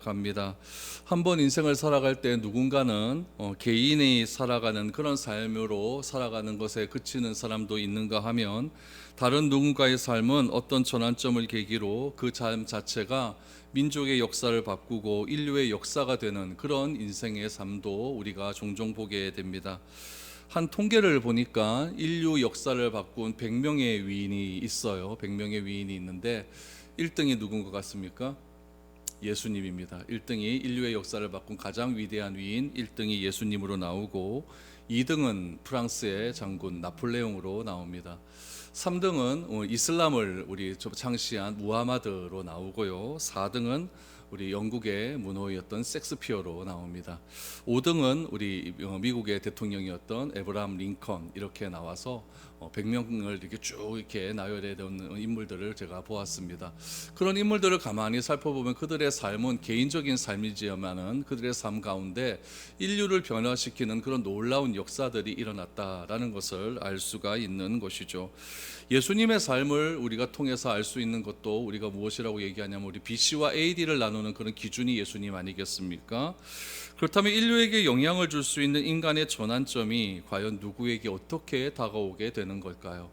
생각합니다. 한번 인생을 살아갈 때 누군가는 개인이 살아가는 그런 삶으로 살아가는 것에 그치는 사람도 있는가 하면, 다른 누군가의 삶은 어떤 전환점을 계기로 그 삶 자체가 민족의 역사를 바꾸고 인류의 역사가 되는 그런 인생의 삶도 우리가 종종 보게 됩니다. 한 통계를 보니까 인류 역사를 바꾼 100명의 위인이 있어요. 100명의 위인이 있는데 1등이 누군 것 같습니까? 예수님입니다. 1등이 인류의 역사를 바꾼 가장 위대한 위인 1등이 예수님으로 나오고, 2등은 프랑스의 장군 나폴레옹으로 나옵니다. 3등은 이슬람을 우리 창시한 무하마드로 나오고요. 4등은 우리 영국의 문호였던 섹스피어로 나옵니다. 5등은 우리 미국의 대통령이었던 에브라함 링컨, 이렇게 나와서 100명을 이렇게 쭉 이렇게 나열해 놓은 인물들을 제가 보았습니다. 그런 인물들을 가만히 살펴보면 그들의 삶은 개인적인 삶이지만은 그들의 삶 가운데 인류를 변화시키는 그런 놀라운 역사들이 일어났다라는 것을 알 수가 있는 것이죠. 예수님의 삶을 우리가 통해서 알 수 있는 것도 우리가 무엇이라고 얘기하냐면, 우리 BC와 AD를 나누는 그런 기준이 예수님 아니겠습니까? 그렇다면 인류에게 영향을 줄 수 있는 인간의 전환점이 과연 누구에게 어떻게 다가오게 되는 걸까요?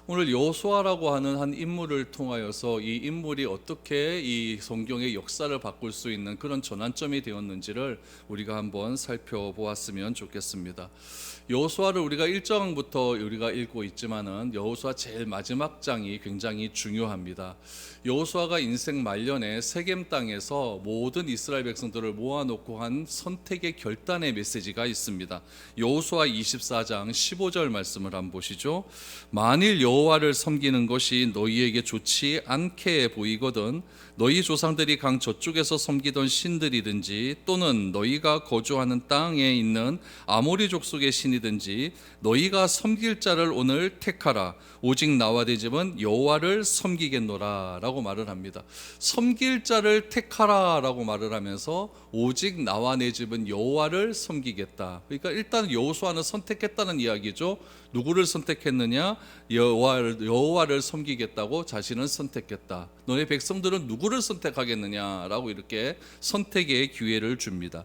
오늘 여호수아라고 하는 한 인물을 통하여서 이 인물이 어떻게 이 성경의 역사를 바꿀 수 있는 그런 전환점이 되었는지를 우리가 한번 살펴보았으면 좋겠습니다. 여호수아를 우리가 1장부터 우리가 읽고 있지만은 여호수아 제일 마지막 장이 굉장히 중요합니다. 여호수아가 인생 말년에 세겜 땅에서 모든 이스라엘 백성들을 모아놓고 한 선택의 결단의 메시지가 있습니다. 여호수아 24장 15절 말씀을 한번 보시죠. 만일 여호와를 섬기는 것이 너희에게 좋지 않게 보이거든 너희 조상들이 강 저쪽에서 섬기던 신들이든지 또는 너희가 거주하는 땅에 있는 아모리 족속의 신이든지 너희가 섬길 자를 오늘 택하라. 오직 나와 내 집은 여호와를 섬기겠노라 라고 말을 합니다. 섬길 자를 택하라 라고 말을 하면서 오직 나와 내 집은 여호와를 섬기겠다. 그러니까 일단 여호수아는 선택했다는 이야기죠. 누구를 선택했느냐? 여호와를 섬기겠다고 자신은 선택했다. 너네 백성들은 누구를 선택하겠느냐라고 이렇게 선택의 기회를 줍니다.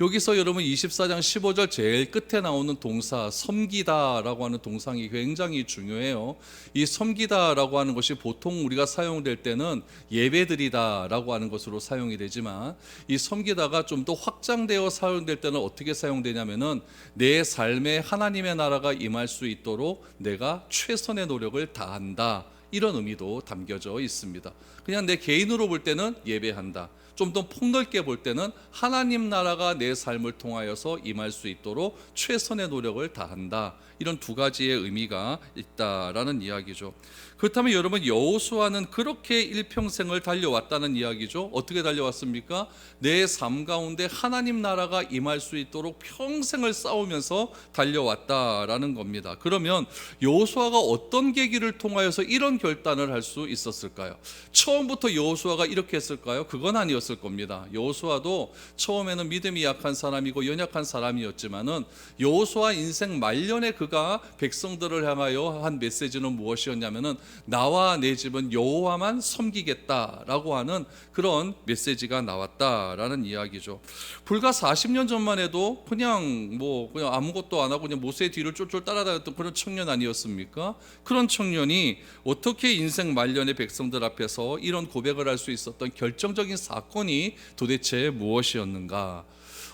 여기서 여러분 24장 15절 제일 끝에 나오는 동사 섬기다라고 하는 동상이 굉장히 중요해요. 이 섬기다라고 하는 것이 보통 우리가 사용될 때는 예배드리다라고 하는 것으로 사용이 되지만, 이 섬기다가 좀 더 확장되어 사용될 때는 어떻게 사용되냐면은 내 삶에 하나님의 나라가 임할 수 있도록 내가 최선의 노력을 다한다, 이런 의미도 담겨져 있습니다. 그냥 내 개인으로 볼 때는 예배한다, 좀 더 폭넓게 볼 때는 하나님 나라가 내 삶을 통하여서 임할 수 있도록 최선의 노력을 다한다, 이런 두 가지의 의미가 있다라는 이야기죠. 그렇다면 여러분, 여호수아는 그렇게 일평생을 달려왔다는 이야기죠. 어떻게 달려왔습니까? 내 삶 가운데 하나님 나라가 임할 수 있도록 평생을 싸우면서 달려왔다라는 겁니다. 그러면 여호수아가 어떤 계기를 통하여서 이런 결단을 할 수 있었을까요? 처음부터 여호수아가 이렇게 했을까요? 그건 아니었을 겁니다. 여호수아도 처음에는 믿음이 약한 사람이고 연약한 사람이었지만은 여호수아 인생 말년에 그가 백성들을 향하여 한 메시지는 무엇이었냐면은 나와 내 집은 여호와만 섬기겠다라고 하는 그런 메시지가 나왔다라는 이야기죠. 불과 40년 전만 해도 그냥 아무것도 안 하고 그냥 모세의 뒤를 쫄쫄 따라다녔던 그런 청년 아니었습니까? 그런 청년이 어떻게 인생 말년의 백성들 앞에서 이런 고백을 할 수 있었던 결정적인 사건이 도대체 무엇이었는가?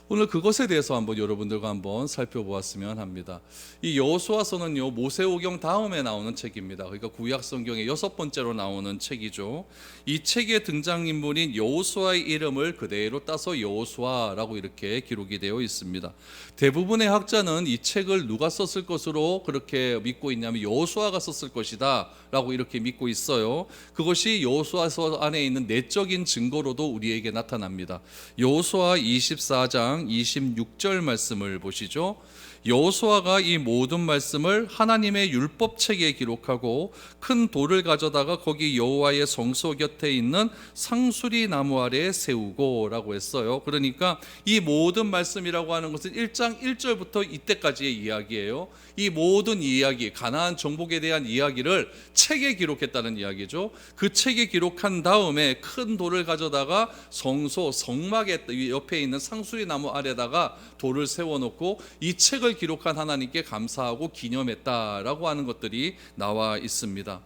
오늘 그것에 대해서 한번 여러분들과 한번 살펴보았으면 합니다. 이 여호수아서는요, 모세오경 다음에 나오는 책입니다. 그러니까 구약 성경의 6번째로 나오는 책이죠. 이 책의 등장인물인 여호수아의 이름을 그대로 따서 여호수아라고 이렇게 기록이 되어 있습니다. 대부분의 학자는 이 책을 누가 썼을 것으로 그렇게 믿고 있냐면 여호수아가 썼을 것이다 라고 이렇게 믿고 있어요. 그것이 여호수아서 안에 있는 내적인 증거로도 우리에게 나타납니다. 여호수아 24장 32장 26절 말씀을 보시죠. 여호수아가 이 모든 말씀을 하나님의 율법책에 기록하고 큰 돌을 가져다가 거기 여호와의 성소 곁에 있는 상수리 나무 아래에 세우고 라고 했어요. 그러니까 이 모든 말씀이라고 하는 것은 1장 1절부터 이때까지의 이야기예요. 이 모든 이야기, 가나안 정복에 대한 이야기를 책에 기록했다는 이야기죠. 그 책에 기록한 다음에 큰 돌을 가져다가 성소, 성막의 옆에 있는 상수리 나무 아래다가 돌을 세워놓고 이 책을 기록한 하나님께 감사하고 기념했다라고 하는 것들이 나와 있습니다.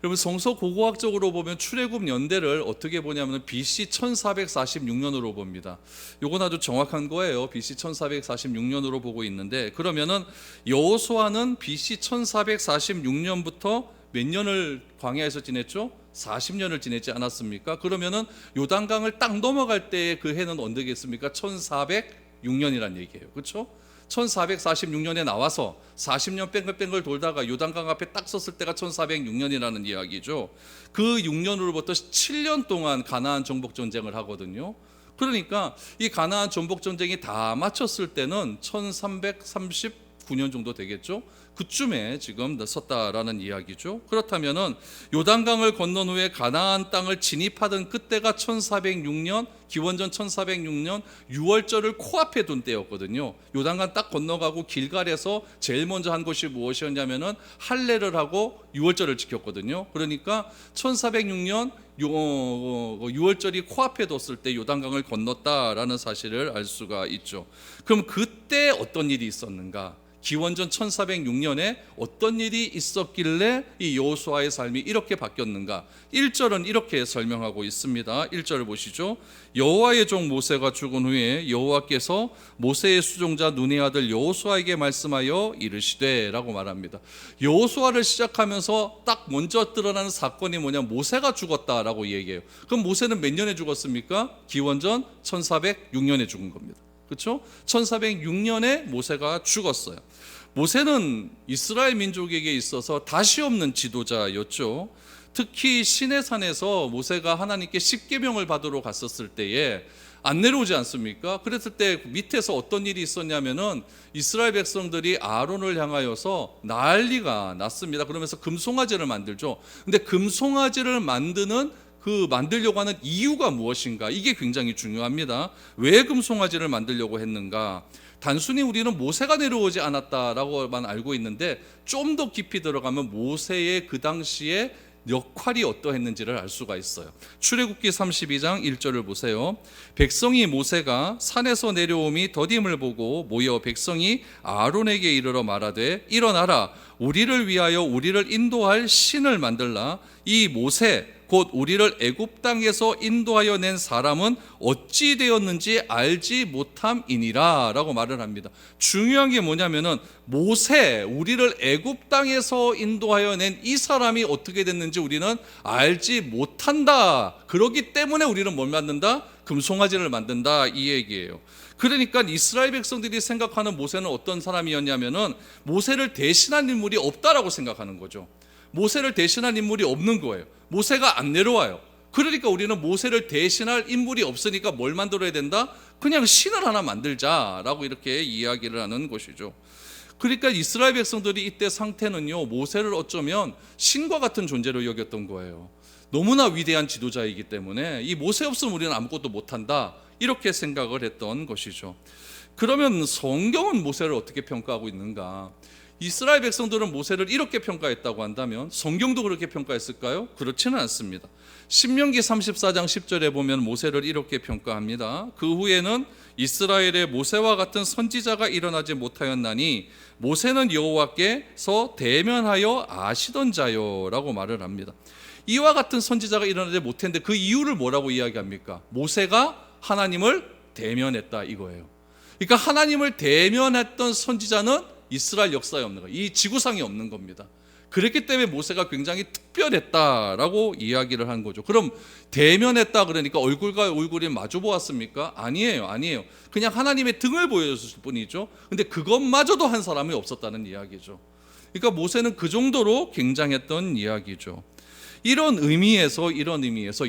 여러분, 성서 고고학적으로 보면 출애굽 연대를 어떻게 보냐면 BC 1446년으로 봅니다. 요건 아주 정확한 거예요. BC 1446년으로 보고 있는데, 그러면은 여호수아는 BC 1446년부터 몇 년을 광야에서 지냈죠? 40년을 지내지 않았습니까? 그러면은 요단강을 딱 넘어갈 때의 그 해는 언제겠습니까? 1406년이란 얘기예요. 그렇죠? 1446년에 나와서 40년 뺑글뺑글 돌다가 요단강 앞에 딱 섰을 때가 1406년이라는 이야기죠. 그 6년으로부터 7년 동안 가나안 정복 전쟁을 하거든요. 그러니까 이 가나안 정복 전쟁이 다 마쳤을 때는 1339년 정도 되겠죠. 그쯤에 지금 섰다라는 이야기죠. 그렇다면은 요단강을 건넌 후에 가나안 땅을 진입하던 그때가 1406년, 기원전 1406년 6월절을 코앞에 둔 때였거든요. 요단강 딱 건너가고 길갈에서 제일 먼저 한 것이 무엇이었냐면은 할례를 하고 6월절을 지켰거든요. 그러니까 1406년 6월절이 코앞에 뒀을 때 요단강을 건넜다라는 사실을 알 수가 있죠. 그럼 그때 어떤 일이 있었는가? 기원전 1406년에 어떤 일이 있었길래 이 여호수아의 삶이 이렇게 바뀌었는가? 1절은 이렇게 설명하고 있습니다. 1절을 보시죠. 여호와의 종 모세가 죽은 후에 여호와께서 모세의 수종자 눈의 아들 여호수아에게 말씀하여 이르시되 라고 말합니다. 여호수아를 시작하면서 딱 먼저 드러나는 사건이 뭐냐? 모세가 죽었다라고 얘기해요. 그럼 모세는 몇 년에 죽었습니까? 기원전 1406년에 죽은 겁니다. 그렇죠? 1406년에 모세가 죽었어요. 모세는 이스라엘 민족에게 있어서 다시 없는 지도자였죠. 특히 시내산에서 모세가 하나님께 십계명을 받으러 갔었을 때에 안 내려오지 않습니까? 그랬을 때 밑에서 어떤 일이 있었냐면은 이스라엘 백성들이 아론을 향하여서 난리가 났습니다. 그러면서 금송아지를 만들죠. 근데 금송아지를 만들려고 하는 이유가 무엇인가? 이게 굉장히 중요합니다. 왜 금송아지를 만들려고 했는가? 단순히 우리는 모세가 내려오지 않았다라고만 알고 있는데 좀 더 깊이 들어가면 모세의 그 당시에 역할이 어떠했는지를 알 수가 있어요. 출애굽기 32장 1절을 보세요. 백성이 모세가 산에서 내려옴이 더딤을 보고 모여 백성이 아론에게 이르러 말하되 일어나라, 우리를 위하여 우리를 인도할 신을 만들라. 이 모세 곧 우리를 애굽 땅에서 인도하여 낸 사람은 어찌 되었는지 알지 못함이니라 라고 말을 합니다. 중요한 게 뭐냐면은 모세, 우리를 애굽 땅에서 인도하여 낸 이 사람이 어떻게 됐는지 우리는 알지 못한다. 그렇기 때문에 우리는 뭘 만든다? 금송아지를 만든다, 이 얘기예요. 그러니까 이스라엘 백성들이 생각하는 모세는 어떤 사람이었냐면은 모세를 대신한 인물이 없다라고 생각하는 거죠. 모세를 대신한 인물이 없는 거예요. 모세가 안 내려와요. 그러니까 우리는 모세를 대신할 인물이 없으니까 뭘 만들어야 된다? 그냥 신을 하나 만들자라고 이렇게 이야기를 하는 것이죠. 그러니까 이스라엘 백성들이 이때 상태는요, 모세를 어쩌면 신과 같은 존재로 여겼던 거예요. 너무나 위대한 지도자이기 때문에 이 모세 없으면 우리는 아무것도 못한다, 이렇게 생각을 했던 것이죠. 그러면 성경은 모세를 어떻게 평가하고 있는가? 이스라엘 백성들은 모세를 이렇게 평가했다고 한다면 성경도 그렇게 평가했을까요? 그렇지는 않습니다. 신명기 34장 10절에 보면 모세를 이렇게 평가합니다. 그 후에는 이스라엘의 모세와 같은 선지자가 일어나지 못하였나니 모세는 여호와께서 대면하여 아시던 자요 라고 말을 합니다. 이와 같은 선지자가 일어나지 못했는데 그 이유를 뭐라고 이야기합니까? 모세가 하나님을 대면했다, 이거예요. 그러니까 하나님을 대면했던 선지자는 이스라엘 역사에 없는 거예요. 이 지구상에 없는 겁니다. 그렇기 때문에 모세가 굉장히 특별했다라고 이야기를 한 거죠. 그럼 대면했다 그러니까 얼굴과 얼굴이 마주 보았습니까? 아니에요. 그냥 하나님의 등을 보여줬을 뿐이죠. 근데 그것마저도 한 사람이 없었다는 이야기죠. 그러니까 모세는 그 정도로 굉장했던 이야기죠. 이런 의미에서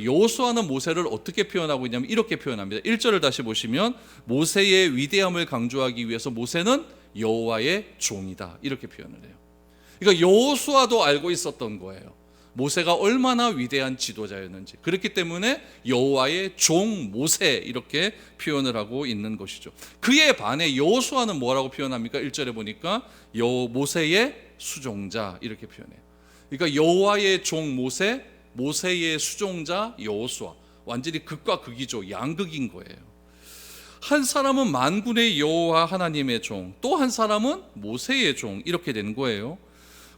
여호수아는 모세를 어떻게 표현하고 있냐면 이렇게 표현합니다. 1절을 다시 보시면 모세의 위대함을 강조하기 위해서 모세는 여호와의 종이다 이렇게 표현을 해요. 그러니까 여호수아도 알고 있었던 거예요. 모세가 얼마나 위대한 지도자였는지. 그렇기 때문에 여호와의 종 모세 이렇게 표현을 하고 있는 것이죠. 그에 반해 여호수아는 뭐라고 표현합니까? 1절에 보니까 모세의 수종자 이렇게 표현해요. 그러니까 여호와의 종 모세, 모세의 수종자 여호수아. 완전히 극과 극이죠. 양극인 거예요. 한 사람은 만군의 여호와 하나님의 종, 또 한 사람은 모세의 종 이렇게 된 거예요.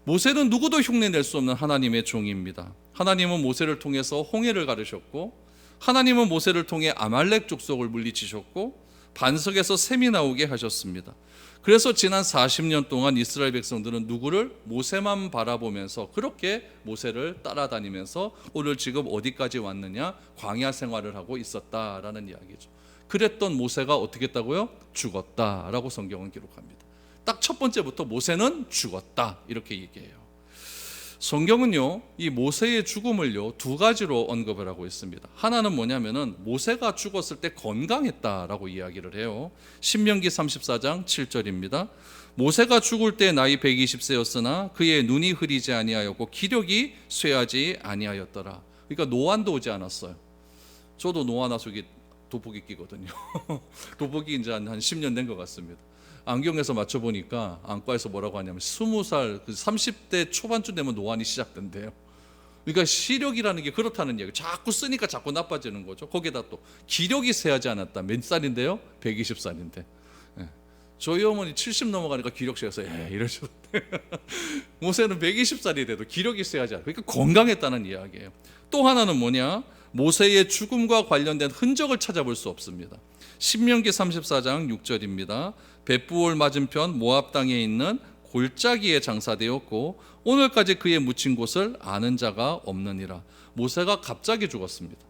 모세는 누구도 흉내낼 수 없는 하나님의 종입니다. 하나님은 모세를 통해서 홍해를 가르셨고, 하나님은 모세를 통해 아말렉 족속을 물리치셨고, 반석에서 샘이 나오게 하셨습니다. 그래서 지난 40년 동안 이스라엘 백성들은 누구를? 모세만 바라보면서 그렇게 모세를 따라다니면서 오늘 지금 어디까지 왔느냐? 광야 생활을 하고 있었다라는 이야기죠. 그랬던 모세가 어떻게 했다고요? 죽었다라고 성경은 기록합니다. 딱 첫 번째부터 모세는 죽었다 이렇게 얘기해요. 성경은요 이 모세의 죽음을요 두 가지로 언급을 하고 있습니다. 하나는 뭐냐면은 모세가 죽었을 때 건강했다라고 이야기를 해요. 신명기 34장 7절입니다. 모세가 죽을 때 나이 120세였으나 그의 눈이 흐리지 아니하였고 기력이 쇠하지 아니하였더라. 그러니까 노안도 오지 않았어요. 저도 노안 와서 돋보기 끼거든요. 돋보기 이제 한 10년 된 것 같습니다. 안경에서 맞춰보니까 안과에서 뭐라고 하냐면 20살 30대 초반쯤 되면 노안이 시작된대요. 그러니까 시력이라는 게 그렇다는 얘기. 자꾸 쓰니까 자꾸 나빠지는 거죠. 거기다 또 기력이 쇠하지 않았다. 몇 살인데요? 120살인데. 저희 어머니 70 넘어가니까 기력 쇠해서 이러셨는데 모세는 120살이 돼도 기력이 쇠하지 않아요. 그러니까 건강했다는 이야기예요. 또 하나는 뭐냐? 모세의 죽음과 관련된 흔적을 찾아볼 수 없습니다. 신명기 34장 6절입니다. 벳부올 맞은편 모압 땅에 있는 골짜기에 장사되었고 오늘까지 그의 묻힌 곳을 아는 자가 없느니라. 모세가 갑자기 죽었습니다.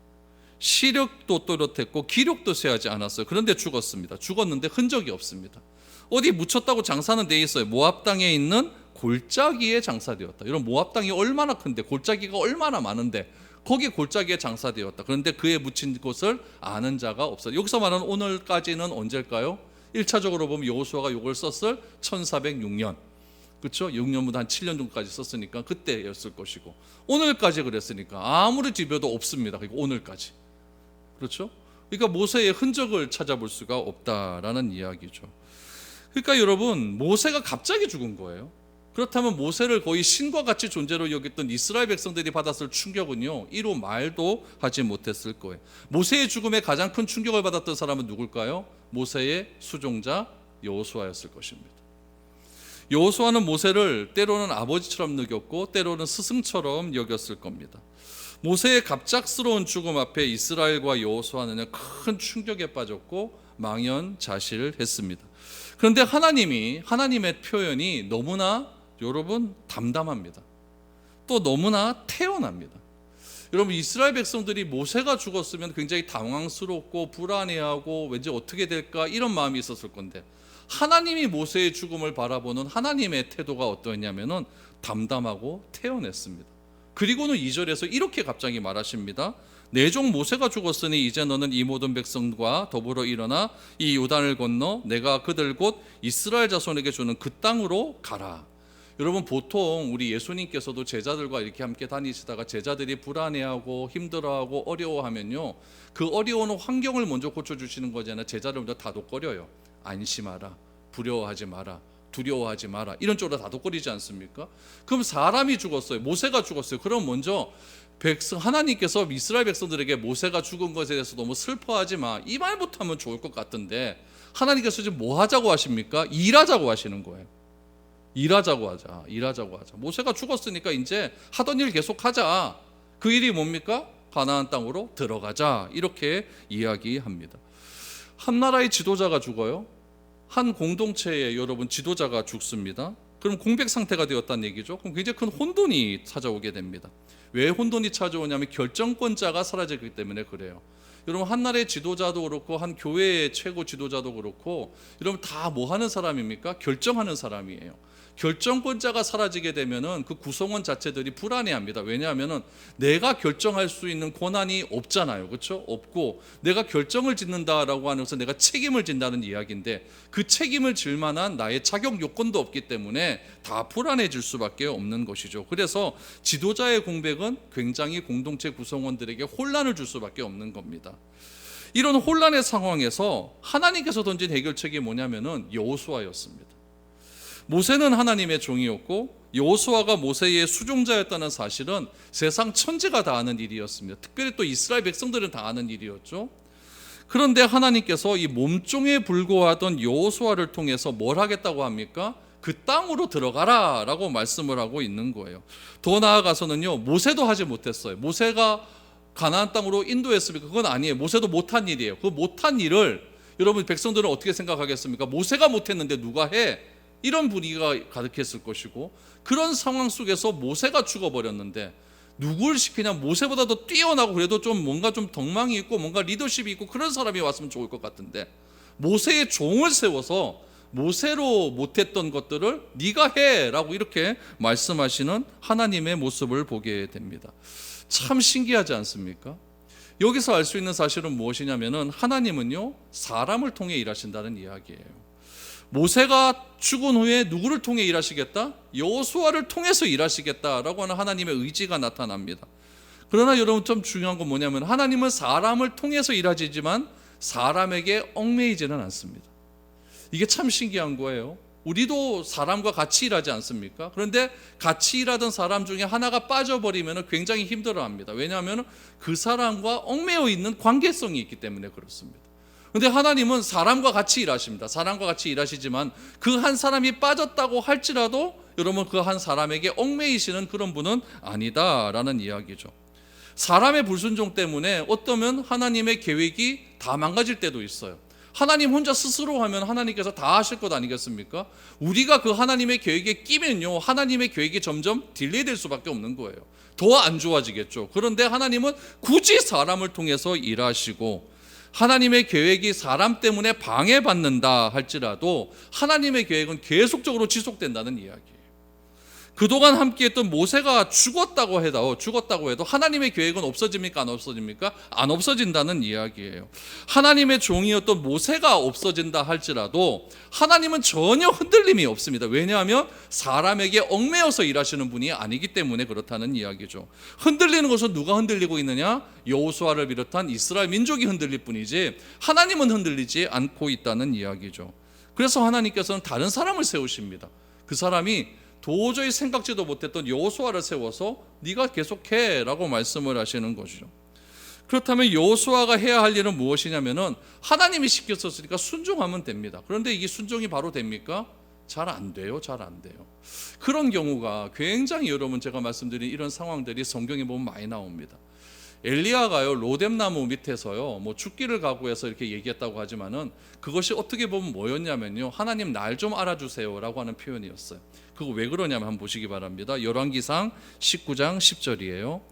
시력도 또렷했고 기력도 쇠하지 않았어요. 그런데 죽었습니다. 죽었는데 흔적이 없습니다. 어디 묻혔다고 장사는 돼 있어요. 모압 땅에 있는 골짜기에 장사되었다. 이런 모압 땅이 얼마나 큰데, 골짜기가 얼마나 많은데 거기 골짜기에 장사되었다. 그런데 그의 묻힌 곳을 아는 자가 없어요. 여기서 말하는 오늘까지는 언제일까요? 1차적으로 보면 여호수아가 이걸 썼을 1406년, 그렇죠? 6년보다 한 7년 정도까지 썼으니까 그때였을 것이고, 오늘까지 그랬으니까 아무리 뒤벼도 없습니다. 그리고 오늘까지, 그렇죠? 그러니까 모세의 흔적을 찾아볼 수가 없다라는 이야기죠. 그러니까 여러분, 모세가 갑자기 죽은 거예요. 그렇다면 모세를 거의 신과 같이 존재로 여겼던 이스라엘 백성들이 받았을 충격은요, 이루 말도 하지 못했을 거예요. 모세의 죽음에 가장 큰 충격을 받았던 사람은 누굴까요? 모세의 수종자 여호수아였을 것입니다. 여호수아는 모세를 때로는 아버지처럼 여겼고 때로는 스승처럼 여겼을 겁니다. 모세의 갑작스러운 죽음 앞에 이스라엘과 여호수아는 큰 충격에 빠졌고 망연자실했습니다. 그런데 하나님의 표현이 너무나 여러분 담담합니다. 또 너무나 태연합니다. 여러분, 이스라엘 백성들이 모세가 죽었으면 굉장히 당황스럽고 불안해하고 왠지 어떻게 될까 이런 마음이 있었을 건데, 하나님이 모세의 죽음을 바라보는 하나님의 태도가 어떠했냐면은 담담하고 태연했습니다. 그리고는 2절에서 이렇게 갑자기 말하십니다. 내 종 모세가 죽었으니 이제 너는 이 모든 백성과 더불어 일어나 이 요단을 건너 내가 그들 곧 이스라엘 자손에게 주는 그 땅으로 가라. 여러분, 보통 우리 예수님께서도 제자들과 이렇게 함께 다니시다가 제자들이 불안해하고 힘들어하고 어려워하면요, 그 어려운 환경을 먼저 고쳐주시는 거잖아요. 제자를 먼저 다독거려요. 안심하라, 두려워하지 마라, 두려워하지 마라, 이런 쪽으로 다독거리지 않습니까? 그럼 사람이 죽었어요, 모세가 죽었어요. 그럼 먼저 하나님께서 이스라엘 백성들에게 모세가 죽은 것에 대해서 너무 슬퍼하지 마, 이 말부터 하면 좋을 것 같은데, 하나님께서 지금 뭐 하자고 하십니까? 일하자고 하시는 거예요. 일하자고 하자. 모세가 죽었으니까 이제 하던 일 계속 하자. 그 일이 뭡니까? 가나안 땅으로 들어가자. 이렇게 이야기합니다. 한 나라의 지도자가 죽어요. 한 공동체의 여러분 지도자가 죽습니다. 그럼 공백 상태가 되었다는 얘기죠. 그럼 굉장히 큰 혼돈이 찾아오게 됩니다. 왜 혼돈이 찾아오냐면 결정권자가 사라지기 때문에 그래요. 여러분, 한 나라의 지도자도 그렇고 한 교회의 최고 지도자도 그렇고, 여러분 다 뭐 하는 사람입니까? 결정하는 사람이에요. 결정권자가 사라지게 되면은 그 구성원 자체들이 불안해합니다. 왜냐하면은 내가 결정할 수 있는 권한이 없잖아요, 그렇죠? 없고 내가 결정을 짓는다라고 하는 것은 내가 책임을 진다는 이야기인데 그 책임을 질 만한 나의 자격 요건도 없기 때문에 다 불안해질 수밖에 없는 것이죠. 그래서 지도자의 공백은 굉장히 공동체 구성원들에게 혼란을 줄 수밖에 없는 겁니다. 이런 혼란의 상황에서 하나님께서 던진 해결책이 뭐냐면은 여호수아였습니다. 모세는 하나님의 종이었고 여호수아가 모세의 수종자였다는 사실은 세상 천지가 다 아는 일이었습니다. 특별히 또 이스라엘 백성들은 다 아는 일이었죠. 그런데 하나님께서 이 몸종에 불과하던 여호수아를 통해서 뭘 하겠다고 합니까? 그 땅으로 들어가라 라고 말씀을 하고 있는 거예요. 더 나아가서는요, 모세도 하지 못했어요. 모세가 가나안 땅으로 인도했습니까? 그건 아니에요. 모세도 못한 일이에요. 그 못한 일을 여러분 백성들은 어떻게 생각하겠습니까? 모세가 못했는데 누가 해? 이런 분위기가 가득했을 것이고, 그런 상황 속에서 모세가 죽어버렸는데 누굴 시키냐? 모세보다도 뛰어나고 그래도 좀 뭔가 좀 덕망이 있고 뭔가 리더십이 있고 그런 사람이 왔으면 좋을 것 같은데 모세의 종을 세워서 모세로 못했던 것들을 네가 해라고 이렇게 말씀하시는 하나님의 모습을 보게 됩니다. 참 신기하지 않습니까? 여기서 알 수 있는 사실은 무엇이냐면은 하나님은요, 사람을 통해 일하신다는 이야기예요. 모세가 죽은 후에 누구를 통해 일하시겠다? 여호수아를 통해서 일하시겠다라고 하는 하나님의 의지가 나타납니다. 그러나 여러분 좀 중요한 건 뭐냐면 하나님은 사람을 통해서 일하시지만 사람에게 얽매이지는 않습니다. 이게 참 신기한 거예요. 우리도 사람과 같이 일하지 않습니까? 그런데 같이 일하던 사람 중에 하나가 빠져버리면 굉장히 힘들어합니다. 왜냐하면 그 사람과 얽매여 있는 관계성이 있기 때문에 그렇습니다. 그런데 하나님은 사람과 같이 일하십니다. 사람과 같이 일하시지만 그 한 사람이 빠졌다고 할지라도 여러분 그 한 사람에게 얽매이시는 그런 분은 아니다라는 이야기죠. 사람의 불순종 때문에 어쩌면 하나님의 계획이 다 망가질 때도 있어요. 하나님 혼자 스스로 하면 하나님께서 다 하실 것 아니겠습니까? 우리가 그 하나님의 계획에 끼면요, 하나님의 계획이 점점 딜레이될 수밖에 없는 거예요. 더 안 좋아지겠죠. 그런데 하나님은 굳이 사람을 통해서 일하시고 하나님의 계획이 사람 때문에 방해받는다 할지라도 하나님의 계획은 계속적으로 지속된다는 이야기예요. 그동안 함께했던 모세가 죽었다고 해도 하나님의 계획은 없어집니까? 안 없어집니까? 안 없어진다는 이야기예요. 하나님의 종이었던 모세가 없어진다 할지라도 하나님은 전혀 흔들림이 없습니다. 왜냐하면 사람에게 얽매여서 일하시는 분이 아니기 때문에 그렇다는 이야기죠. 흔들리는 것은 누가 흔들리고 있느냐? 여호수아를 비롯한 이스라엘 민족이 흔들릴 뿐이지 하나님은 흔들리지 않고 있다는 이야기죠. 그래서 하나님께서는 다른 사람을 세우십니다. 그 사람이 도저히 생각지도 못했던 여호수아를 세워서 네가 계속해 라고 말씀을 하시는 것이죠. 그렇다면 여호수아가 해야 할 일은 무엇이냐면은 하나님이 시켰었으니까 순종하면 됩니다. 그런데 이게 순종이 바로 됩니까? 잘 안 돼요. 잘 안 돼요. 그런 경우가 굉장히 여러분 제가 말씀드린 이런 상황들이 성경에 보면 많이 나옵니다. 엘리야가요, 로뎀나무 밑에서요, 죽기를 각오해서 이렇게 얘기했다고 하지만은 그것이 어떻게 보면 뭐였냐면요, 하나님 날 좀 알아주세요라고 하는 표현이었어요. 그거 왜 그러냐면 한번 보시기 바랍니다. 열왕기상 19장 10절이에요.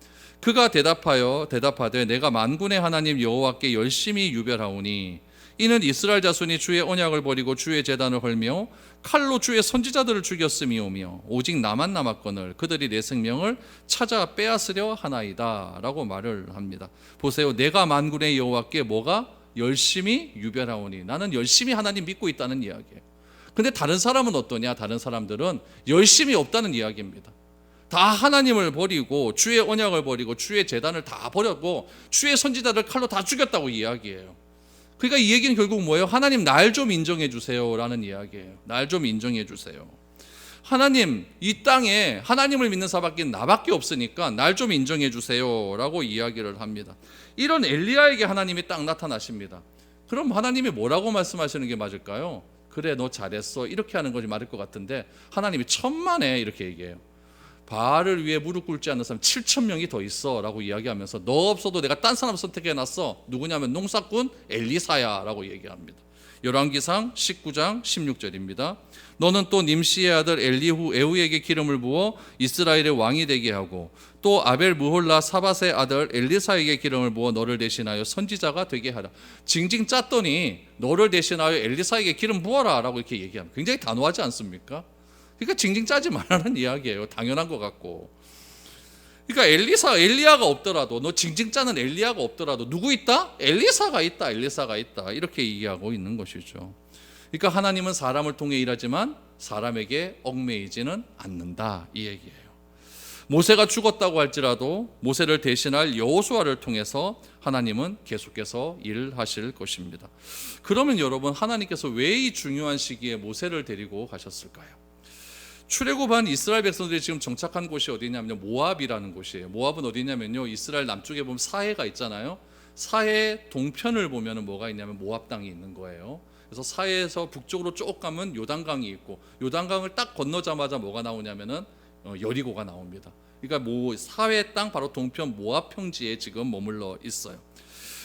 그가 대답하되 내가 만군의 하나님 여호와께 열심히 유별하오니 이는 이스라엘 자손이 주의 언약을 버리고 주의 제단을 헐며 칼로 주의 선지자들을 죽였음이오며 오직 나만 남았거늘 그들이 내 생명을 찾아 빼앗으려 하나이다 라고 말을 합니다. 보세요. 내가 만군의 여호와께 뭐가? 열심히 유별하오니, 나는 열심히 하나님 믿고 있다는 이야기예요. 근데 다른 사람은 어떠냐? 다른 사람들은 열심히 없다는 이야기입니다. 다 하나님을 버리고 주의 언약을 버리고 주의 제단을 다 버렸고 주의 선지자들 칼로 다 죽였다고 이야기해요. 그러니까 이 얘기는 결국 뭐예요? 하나님 날 좀 인정해 주세요 라는 이야기예요. 날 좀 인정해 주세요. 하나님, 이 땅에 하나님을 믿는 사밖에 나밖에 없으니까 날 좀 인정해 주세요 라고 이야기를 합니다. 이런 엘리야에게 하나님이 딱 나타나십니다. 그럼 하나님이 뭐라고 말씀하시는 게 맞을까요? 그래, 너 잘했어 이렇게 하는 것이 맞을 것 같은데 하나님이 천만에 이렇게 얘기해요. 바알을 위해 무릎 꿇지 않는 사람 7,000명이 더 있어 라고 이야기하면서 너 없어도 내가 딴 사람 선택해놨어. 누구냐면 농사꾼 엘리사야 라고 얘기합니다. 열왕기상 19장 16절입니다. 너는 또 님시의 아들 에후에게 기름을 부어 이스라엘의 왕이 되게 하고 또 아벨 무홀라 사밧의 아들 엘리사에게 기름을 부어 너를 대신하여 선지자가 되게 하라. 징징 짰더니 너를 대신하여 엘리사에게 기름 부어라 라고 이렇게 얘기합니다. 굉장히 단호하지 않습니까? 그러니까 징징 짜지 말라는 이야기예요. 당연한 것 같고. 그러니까 엘리야가 없더라도, 너 징징 짜는 엘리야가 없더라도 누구 있다? 엘리사가 있다. 이렇게 얘기하고 있는 것이죠. 그러니까 하나님은 사람을 통해 일하지만 사람에게 얽매이지는 않는다, 이 얘기예요. 모세가 죽었다고 할지라도 모세를 대신할 여호수아를 통해서 하나님은 계속해서 일하실 것입니다. 그러면 여러분, 하나님께서 왜 이 중요한 시기에 모세를 데리고 가셨을까요? 출애굽한 이스라엘 백성들이 지금 정착한 곳이 어디냐면요, 모압이라는 곳이에요. 모압은 어디냐면요, 이스라엘 남쪽에 보면 사해가 있잖아요. 사해 동편을 보면 뭐가 있냐면 모압 땅이 있는 거예요. 그래서 사해에서 북쪽으로 쭉 가면 요단강이 있고, 요단강을 딱 건너자마자 뭐가 나오냐면은 여리고가 나옵니다. 그러니까 사해 땅 바로 동편 모압 평지에 지금 머물러 있어요.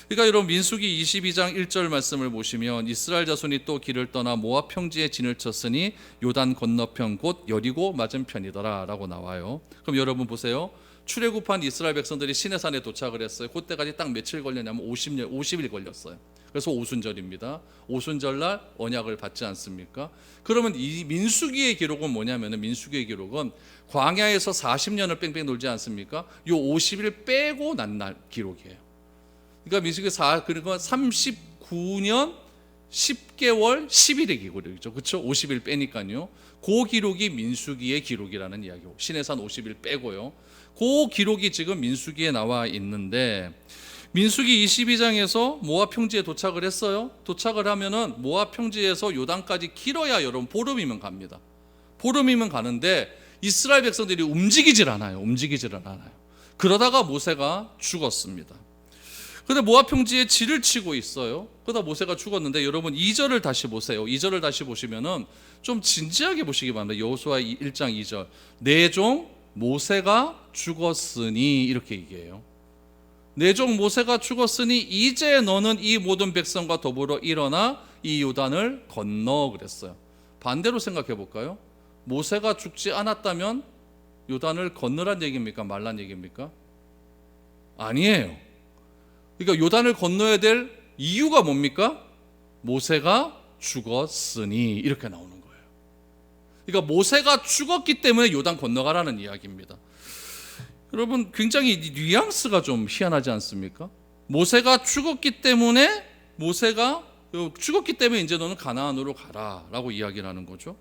그러니까 여러분, 민수기 22장 1절 말씀을 보시면 이스라엘 자손이 또 길을 떠나 모압 평지에 진을 쳤으니 요단 건너편 곧 여리고 맞은편이더라 라고 나와요. 그럼 여러분 보세요. 출애굽한 이스라엘 백성들이 시내산에 도착을 했어요. 그때까지 딱 며칠 걸렸냐면 50일 걸렸어요. 그래서 오순절입니다. 오순절날 언약을 받지 않습니까? 그러면 이 민수기의 기록은 뭐냐면, 민수기의 기록은 광야에서 40년을 뺑뺑 돌지 않습니까? 요 50일 빼고 난 날 기록이에요. 그러니까 민수기 39년 10개월 10일의 기록이죠. 그렇죠? 50일 빼니까요. 그 기록이 민수기의 기록이라는 이야기고, 시내산 50일 빼고요. 그 기록이 지금 민수기에 나와 있는데, 민수기 22장에서 모압 평지에 도착을 했어요. 도착을 하면은 모압 평지에서 요단까지 길어야 여러분 보름이면 갑니다. 보름이면 가는데 이스라엘 백성들이 움직이질 않아요. 그러다가 모세가 죽었습니다. 그런데 모압 평지에 진을 치고 있어요. 그러다 모세가 죽었는데, 여러분 2절을 다시 보세요. 2절을 다시 보시면은 좀 진지하게 보시기 바랍니다. 여호수아 1장 2절. 내 종 모세가 죽었으니, 이렇게 얘기해요. 내 종 모세가 죽었으니 이제 너는 이 모든 백성과 더불어 일어나 이 요단을 건너, 그랬어요. 반대로 생각해 볼까요? 모세가 죽지 않았다면 요단을 건너란 얘기입니까? 말란 얘기입니까? 아니에요. 그러니까 요단을 건너야 될 이유가 뭡니까? 모세가 죽었으니, 이렇게 나오는 거예요. 그러니까 모세가 죽었기 때문에 요단 건너가라는 이야기입니다. 여러분, 굉장히 뉘앙스가 좀 희한하지 않습니까? 모세가 죽었기 때문에 이제 너는 가나안으로 가라라고 이야기를 하는 거죠.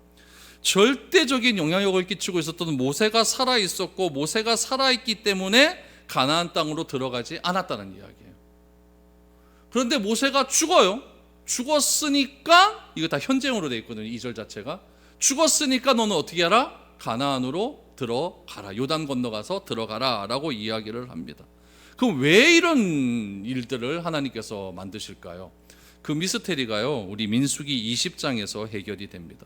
절대적인 영향력을 끼치고 있었던 모세가 살아 있었고, 모세가 살아 있기 때문에 가나안 땅으로 들어가지 않았다는 이야기예요. 그런데 모세가 죽었으니까, 이거 다 현재형으로 돼 있거든요. 2절 자체가. 죽었으니까 너는 어떻게 하라? 가나안으로 들어가라. 요단 건너가서 들어가라 라고 이야기를 합니다. 그럼 왜 이런 일들을 하나님께서 만드실까요? 그 미스테리가요, 우리 민수기 20장에서 해결이 됩니다.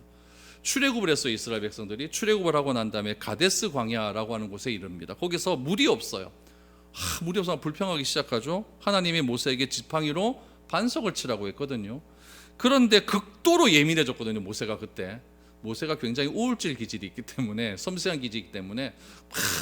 출애굽을 했어요. 이스라엘 백성들이 출애굽을 하고 난 다음에 가데스 광야라고 하는 곳에 이릅니다. 거기서 물이 없어요. 물이 없어서 불평하기 시작하죠. 하나님이 모세에게 지팡이로 반석을 치라고 했거든요. 그런데 극도로 예민해졌거든요. 모세가 굉장히 우울질 기질이 있기 때문에, 섬세한 기질이기 때문에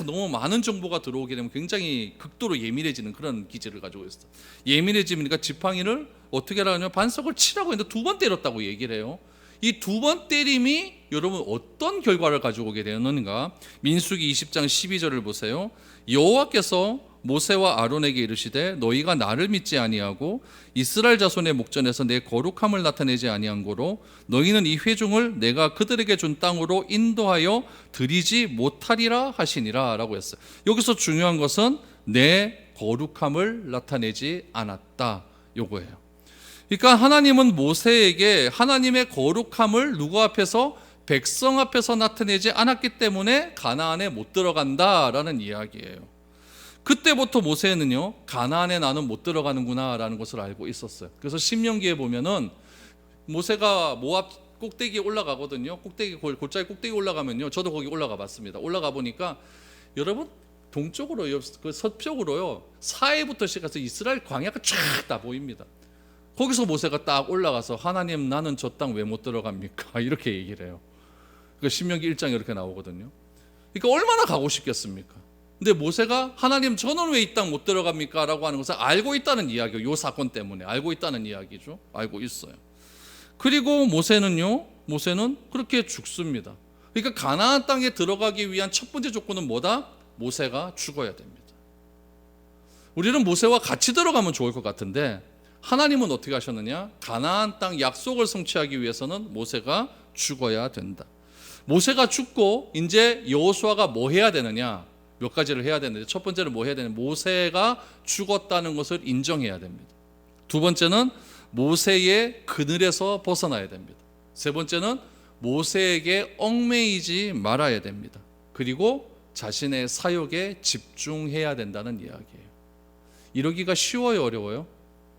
너무 많은 정보가 들어오게 되면 굉장히 극도로 예민해지는 그런 기질을 가지고 있어요. 예민해지니까 지팡이를 어떻게 하냐면 반석을 치라고 했는데 2번 때렸다고 얘기를 해요. 이 2번 때림이 여러분 어떤 결과를 가지고 오게 되었는가? 민수기 20장 12절을 보세요. 여호와께서 모세와 아론에게 이르시되 너희가 나를 믿지 아니하고 이스라엘 자손의 목전에서 내 거룩함을 나타내지 아니한 고로 너희는 이 회중을 내가 그들에게 준 땅으로 인도하여 드리지 못하리라 하시니라 라고 했어요. 여기서 중요한 것은 내 거룩함을 나타내지 않았다, 요거예요. 그러니까 하나님은 모세에게 하나님의 거룩함을 누구 앞에서? 백성 앞에서 나타내지 않았기 때문에 가나안에 못 들어간다라는 이야기예요. 그때부터 모세는요, 가나안에 나는 못 들어가는구나 라는 것을 알고 있었어요. 그래서 신명기에 보면은 모세가 모압 꼭대기에 올라가거든요. 골짜기 꼭대기 올라가면요, 저도 거기 올라가 봤습니다. 올라가 보니까 여러분, 동쪽으로요, 그 서쪽으로요, 사해부터 시작해서 이스라엘 광야가 쫙 다 보입니다. 거기서 모세가 딱 올라가서 하나님, 나는 저 땅 왜 못 들어갑니까? 이렇게 얘기를 해요. 그 신명기 1장에 이렇게 나오거든요. 그러니까 얼마나 가고 싶겠습니까? 근데 모세가 하나님, 저는 왜 이 땅 못 들어갑니까? 라고 하는 것을 알고 있다는 이야기예요. 이 사건 때문에 알고 있다는 이야기죠. 알고 있어요. 그리고 모세는 그렇게 죽습니다. 그러니까 가나안 땅에 들어가기 위한 첫 번째 조건은 뭐다? 모세가 죽어야 됩니다. 우리는 모세와 같이 들어가면 좋을 것 같은데 하나님은 어떻게 하셨느냐? 가나안 땅 약속을 성취하기 위해서는 모세가 죽어야 된다. 모세가 죽고 이제 여호수아가 뭐 해야 되느냐? 몇 가지를 해야 되는데 첫 번째는 뭐 해야 되느냐? 모세가 죽었다는 것을 인정해야 됩니다. 두 번째는 모세의 그늘에서 벗어나야 됩니다. 세 번째는 모세에게 얽매이지 말아야 됩니다. 그리고 자신의 사역에 집중해야 된다는 이야기예요. 이러기가 쉬워요, 어려워요?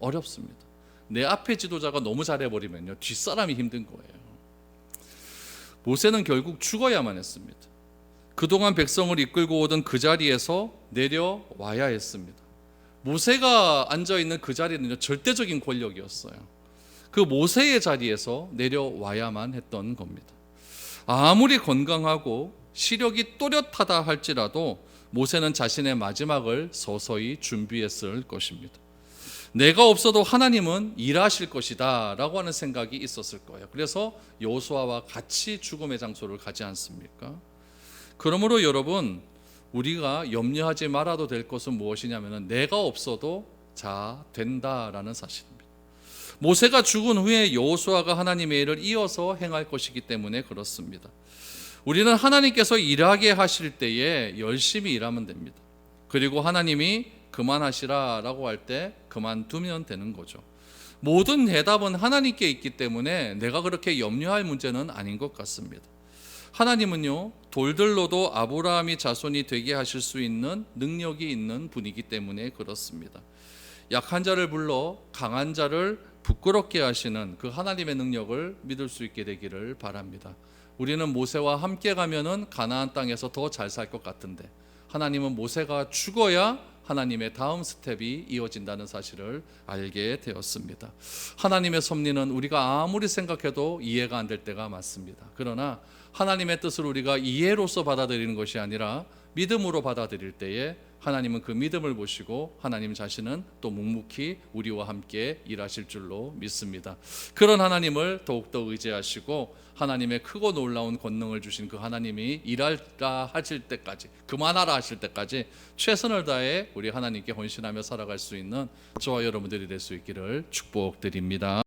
어렵습니다. 내 앞에 지도자가 너무 잘해버리면요, 뒷사람이 힘든 거예요. 모세는 결국 죽어야만 했습니다. 그동안 백성을 이끌고 오던 그 자리에서 내려와야 했습니다. 모세가 앉아있는 그 자리는 절대적인 권력이었어요. 그 모세의 자리에서 내려와야만 했던 겁니다. 아무리 건강하고 시력이 또렷하다 할지라도 모세는 자신의 마지막을 서서히 준비했을 것입니다. 내가 없어도 하나님은 일하실 것이다 라고 하는 생각이 있었을 거예요. 그래서 여호수아와 같이 죽음의 장소를 가지 않습니까? 그러므로 여러분, 우리가 염려하지 말아도 될 것은 무엇이냐면 내가 없어도 된다라는 사실입니다. 모세가 죽은 후에 여호수아가 하나님의 일을 이어서 행할 것이기 때문에 그렇습니다. 우리는 하나님께서 일하게 하실 때에 열심히 일하면 됩니다. 그리고 하나님이 그만하시라 라고 할 때 그만두면 되는 거죠. 모든 대답은 하나님께 있기 때문에 내가 그렇게 염려할 문제는 아닌 것 같습니다. 하나님은요, 돌들로도 아브라함이 자손이 되게 하실 수 있는 능력이 있는 분이기 때문에 그렇습니다. 약한 자를 불러 강한 자를 부끄럽게 하시는 그 하나님의 능력을 믿을 수 있게 되기를 바랍니다. 우리는 모세와 함께 가면은 가나안 땅에서 더 잘 살 것 같은데 하나님은 모세가 죽어야 하나님의 다음 스텝이 이어진다는 사실을 알게 되었습니다. 하나님의 섭리는 우리가 아무리 생각해도 이해가 안 될 때가 많습니다. 그러나 하나님의 뜻을 우리가 이해로서 받아들이는 것이 아니라 믿음으로 받아들일 때에 하나님은 그 믿음을 보시고 하나님 자신은 또 묵묵히 우리와 함께 일하실 줄로 믿습니다. 그런 하나님을 더욱더 의지하시고 하나님의 크고 놀라운 권능을 주신 그 하나님이 일하라 하실 때까지, 그만하라 하실 때까지 최선을 다해 우리 하나님께 헌신하며 살아갈 수 있는 저와 여러분들이 될 수 있기를 축복드립니다.